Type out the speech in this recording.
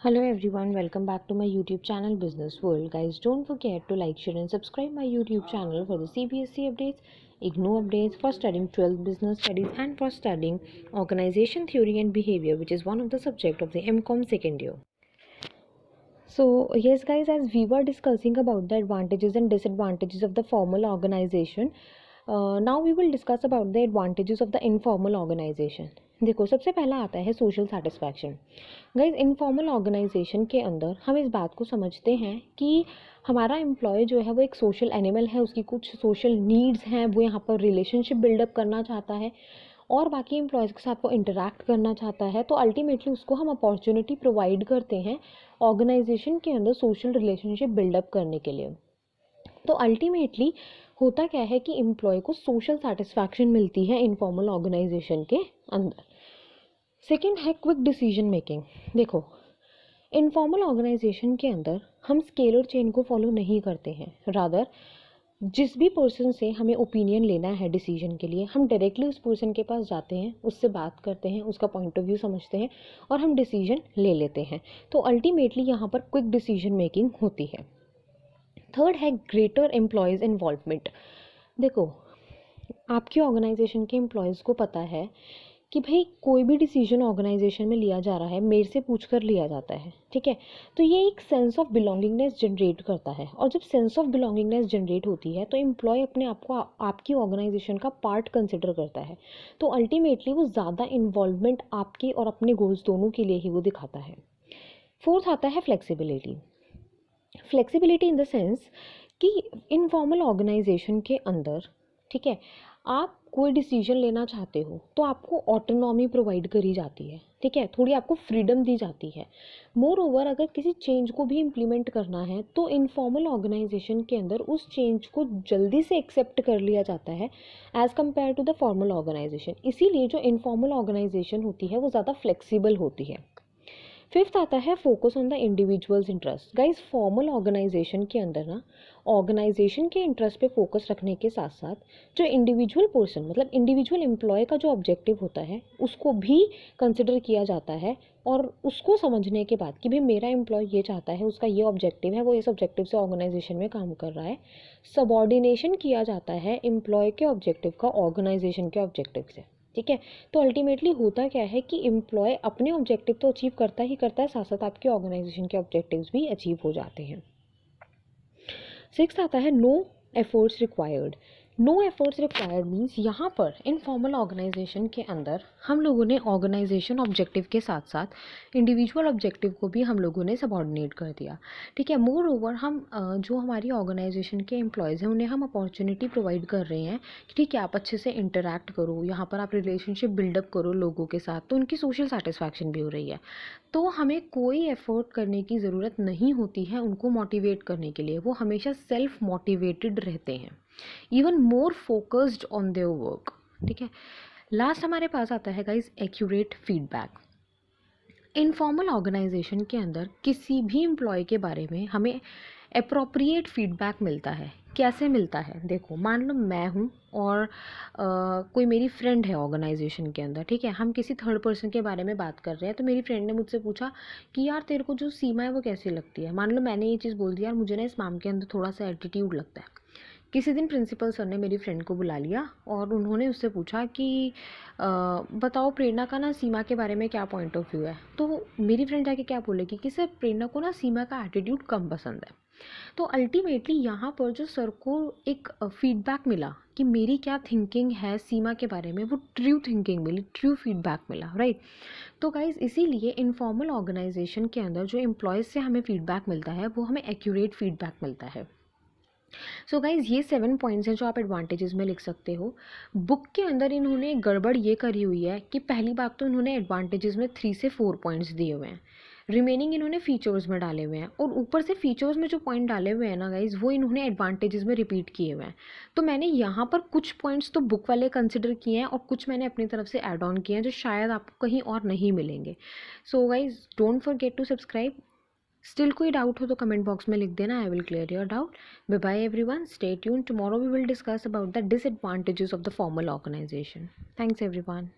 Hello everyone, welcome back to my YouTube channel Business World. Guys, don't forget to like, share and subscribe my YouTube channel for the CBSE updates, IGNOU updates for studying 12th business studies and for studying organization theory and behavior, which is one of the subject of the MCOM second year. So yes guys, as we were discussing about the advantages and disadvantages of the formal organization, now we will discuss about the advantages of the informal organization. देखो, सबसे पहला आता है social satisfaction. Guys, informal organisation के अंदर हम इस बात को समझते हैं कि हमारा एम्प्लॉय जो है वो एक सोशल एनिमल है, उसकी कुछ सोशल नीड्स हैं, वो यहाँ पर रिलेशनशिप बिल्डअप करना चाहता है और बाकी एम्प्लॉयज़ के साथ वो इंटरेक्ट करना चाहता है. तो अल्टीमेटली उसको हम अपॉर्चुनिटी प्रोवाइड करते हैं ऑर्गेनाइजेशन के अंदर सोशल रिलेशनशिप बिल्डअप करने के लिए. तो अल्टीमेटली होता क्या है कि एम्प्लॉय को सोशल सेटिस्फैक्शन मिलती है इनफॉर्मल ऑर्गेनाइजेशन के अंदर. सेकेंड है क्विक डिसीजन मेकिंग. देखो, इनफॉर्मल ऑर्गेनाइजेशन के अंदर हम स्केल और चेन को फॉलो नहीं करते हैं. रादर जिस भी पर्सन से हमें ओपिनियन लेना है डिसीजन के लिए, हम डायरेक्टली उस पर्सन के पास जाते हैं, उससे बात करते हैं, उसका पॉइंट ऑफ व्यू समझते हैं और हम डिसीजन ले लेते हैं. तो अल्टीमेटली यहाँ पर क्विक डिसीजन मेकिंग होती है. थर्ड है ग्रेटर एम्प्लॉयज़ इन्वॉल्वमेंट. देखो, आपकी ऑर्गेनाइजेशन के एम्प्लॉयज़ को पता है कि भाई कोई भी डिसीजन ऑर्गेनाइजेशन में लिया जा रहा है मेरे से पूछ कर लिया जाता है, ठीक है. तो ये एक सेंस ऑफ बिलोंगिंगनेस जनरेट करता है और जब सेंस ऑफ बिलोंगिंगनेस जनरेट होती है तो एम्प्लॉय अपने आप को आपकी ऑर्गेनाइजेशन का पार्ट कंसिडर करता है. तो अल्टीमेटली वो ज़्यादा इन्वॉल्वमेंट आपके और अपने गोल्स दोनों के लिए ही वो दिखाता है. फोर्थ आता है flexibility. Flexibility in the sense कि इनफॉर्मल ऑर्गेनाइजेशन के अंदर, ठीक है, आप कोई डिसीजन लेना चाहते हो तो आपको ऑटोनॉमी प्रोवाइड करी जाती है, ठीक है, थोड़ी आपको फ्रीडम दी जाती है. मोर ओवर अगर किसी चेंज को भी इम्प्लीमेंट करना है तो इनफॉर्मल ऑर्गेनाइजेशन के अंदर उस चेंज को जल्दी से एक्सेप्ट कर लिया जाता है as compare to the formal organization. इसीलिए जो इनफॉर्मल ऑर्गेनाइजेशन होती है वो ज़्यादा फ्लेक्सिबल होती है. फिफ्थ आता है focus on the individual's interest. Guys, formal organization के अंदर ना ऑर्गेनाइजेशन के इंटरेस्ट पे फोकस रखने के साथ साथ जो इंडिविजुअल पर्सन मतलब इंडिविजुअल एम्प्लॉय का जो ऑब्जेक्टिव होता है उसको भी कंसिडर किया जाता है. और उसको समझने के बाद कि भाई मेरा एम्प्लॉय ये चाहता है, उसका ये ऑब्जेक्टिव है, वो इस ऑब्जेक्टिव से ऑर्गेनाइजेशन में काम कर रहा है, सबऑर्डिनेशन किया जाता है एम्प्लॉय के ऑब्जेक्टिव का ऑर्गेनाइजेशन के ऑब्जेक्टिव से, ठीक है. तो अल्टीमेटली होता क्या है कि एम्प्लॉय अपने ऑब्जेक्टिव तो अचीव करता ही करता है, साथ साथ आपके ऑर्गेनाइजेशन के ऑब्जेक्टिव्स भी अचीव हो जाते हैं. सिक्स्थ आता है no efforts required. No efforts required means यहाँ पर इनफॉर्मल ऑर्गेनाइजेशन के अंदर हम लोगों ने ऑर्गेनाइजेशन ऑब्जेक्टिव के साथ साथ इंडिविजुअल ऑब्जेक्टिव को भी हम लोगों ने सबऑर्डिनेट कर दिया, ठीक है. मोर ओवर हम जो हमारी ऑर्गेनाइजेशन के एम्प्लॉयज़ हैं उन्हें हम अपॉर्चुनिटी प्रोवाइड कर रहे हैं कि ठीक है आप अच्छे से इंटरेक्ट करो, यहाँ पर आप रिलेशनशिप बिल्डअप करो लोगों के साथ, तो उनकी सोशल सेटिस्फैक्शन भी हो रही है. तो हमें कोई एफर्ट करने की ज़रूरत नहीं होती है उनको मोटिवेट करने के लिए. वो हमेशा सेल्फ मोटिवेटेड रहते हैं, even more focused on their work, ठीक है. लास्ट हमारे पास आता है guys accurate feedback. Informal organisation के अंदर किसी भी एम्प्लॉय के बारे में हमें अप्रोप्रिएट फीडबैक मिलता है. कैसे मिलता है? देखो, मान लो मैं हूँ और कोई मेरी फ्रेंड है ऑर्गेनाइजेशन के अंदर, ठीक है, हम किसी थर्ड पर्सन के बारे में बात कर रहे हैं. तो मेरी फ्रेंड ने मुझसे पूछा कि यार तेरे को जो सीमा है वो कैसी लगती है. मान लो मैंने ये चीज़ बोल दी, यार मुझे ना इस मैम के अंदर थोड़ा सा एटीट्यूड लगता है. किसी दिन प्रिंसिपल सर ने मेरी फ्रेंड को बुला लिया और उन्होंने उससे पूछा कि बताओ प्रेरणा का ना सीमा के बारे में क्या पॉइंट ऑफ व्यू है. तो मेरी फ्रेंड जाके क्या बोलेगी कि सर प्रेरणा को ना सीमा का एटीट्यूड कम पसंद है. तो अल्टीमेटली यहाँ पर जो सर को एक फीडबैक मिला कि मेरी क्या थिंकिंग है सीमा के बारे में, वो ट्रू थिंकिंग मिली, ट्रू फीडबैक मिला, राइट. तो गाइज, इसीलिए इनफॉर्मल ऑर्गेनाइजेशन के अंदर जो एम्प्लॉयज़ से हमें फीडबैक मिलता है वो हमें एक्यूरेट फीडबैक मिलता है. सो गाइज, ये 7 पॉइंट्स हैं जो आप एडवांटेजेस में लिख सकते हो. बुक के अंदर इन्होंने गड़बड़ ये करी हुई है कि पहली बात तो इन्होंने एडवांटेजेस में 3 से 4 पॉइंट्स दिए हुए हैं, रिमेनिंग इन्होंने फीचर्स में डाले हुए हैं, और ऊपर से फीचर्स में जो पॉइंट डाले हुए हैं ना गाइज वो इन्होंने एडवांटेजेस में रिपीट किए हुए हैं. तो मैंने यहाँ पर कुछ पॉइंट्स तो बुक वाले कंसिडर किए हैं और कुछ मैंने अपनी तरफ से ऐड ऑन किए हैं जो शायद आपको कहीं और नहीं मिलेंगे. So guys, don't forget to subscribe. Still कोई डाउट हो तो कमेंट बॉक्स में लिख देना, I will clear your doubt. Bye bye everyone, stay tune. Tomorrow we will discuss about the disadvantages of the formal organisation. Thanks everyone.